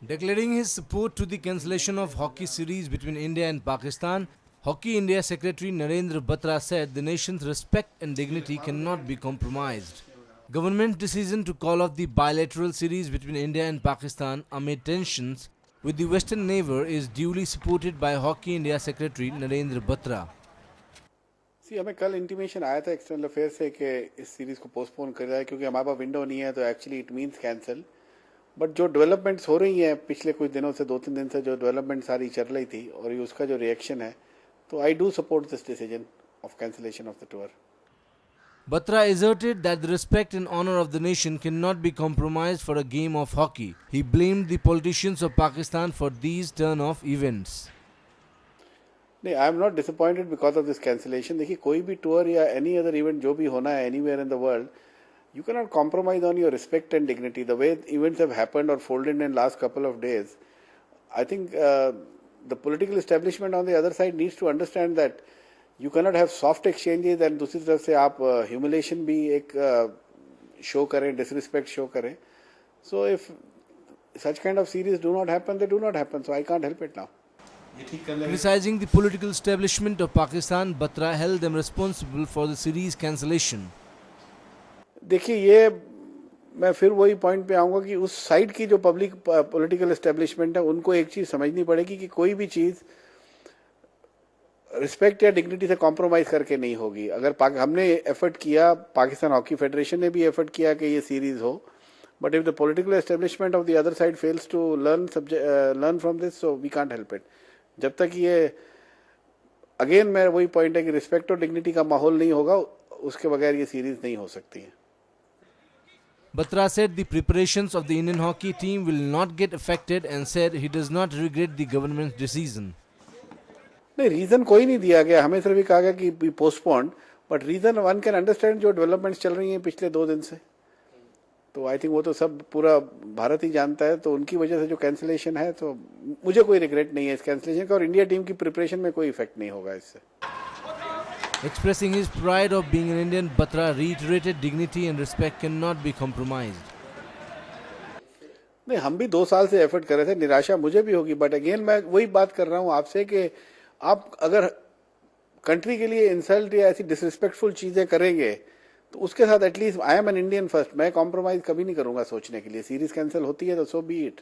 Declaring his support to the cancellation of hockey series between India and Pakistan, Hockey India Secretary Narendra Batra said the nation's respect and dignity cannot be compromised. Government's decision to call off the bilateral series between India and Pakistan amid tensions with the western neighbor is duly supported by Hockey India Secretary Narendra Batra. हमें कल intimation आया था external affair से कि इस series को postpone कर जाए क्योंकि हमारे पास विंडो नहीं है, तो actually it means cancel. But जो डेवलपमेंट्स हो रही हैं पिछले कुछ दिनों से, 2-3 दिन से जो डेवलपमेंट सारी चल रही थी और ये उसका जो रिएक्शन है, तो I do support this decision of cancellation of the tour. Batra asserted that the respect and honor of the nation cannot be compromised for a game of hockey. He blamed the politicians of Pakistan for these turn-off events. नहीं, I am not disappointed because of this cancellation. देखिए, कोई भी tour या any other event जो भी होना है anywhere in the world, you cannot compromise on your respect and dignity. The way events have happened or folded in last couple of days, I think the political establishment on the other side needs to understand that you cannot have soft exchanges and दूसरी तरफ से आप humiliation भी एक show करें, disrespect show करें. So if such kind of series do not happen, they do not happen. So I can't help it now. Criticizing the political establishment of Pakistan, Batra held them responsible for the series cancellation. देखिए, ये मैं फिर वही point पे आऊँगा कि उस side की जो पब्लिक पॉलिटिकल एस्टेब्लिशमेंट है उनको एक चीज़ समझनी पड़ेगी कि कोई भी चीज़ रिस्पेक्ट या डिग्निटी से कॉम्प्रोमाइज़ करके नहीं होगी। अगर हमने एफर्ट किया, पाकिस्तान हॉकी फेडरेशन ने भी एफर्ट किया कि ये सीरीज़ हो, but if the political establishment of the other side fails to learn from this, so we can't help it. जब तक ये अगेन मैं वही पॉइंट है कि रिस्पेक्ट और डिग्निटी का माहौल नहीं होगा, उसके बगैर ये सीरीज़ नहीं हो सकती है। Batra said the preparations of the Indian hockey team will not get affected and said he does not regret the government's decision. नहीं, रीजन कोई नहीं दिया गया, हमें सिर्फ कहा गया कि be postponed, but reason one can understand. जो डेवलपमेंट्स चल रही हैं पिछले 2 दिन से, तो आई थिंक वो तो सब पूरा भारत ही जानता है। तो उनकी वजह से जो कैंसिलेशन है, तो मुझे कोई रिग्रेट नहीं है इस कैंसिलेशन का, और इंडिया टीम की प्रिपरेशन में कोई इफेक्ट नहीं होगा इससे। Expressing his pride of being an Indian, Batra reiterated dignity and respect cannot be compromised. नहीं, हम भी 2 साल से एफर्ट कर रहे थे, निराशा मुझे भी होगी, बट अगेन मैं वही बात कर रहा हूँ आपसे कि आप अगर कंट्री के लिए इंसल्ट या ऐसी डिसरिस्पेक्टफुल चीजें करेंगे, तो उसके साथ at least I am an Indian first, मैं कॉम्प्रोमाइज कभी नहीं करूंगा सोचने के लिए। सीरीज कैंसिल होती है तो सो बी इट।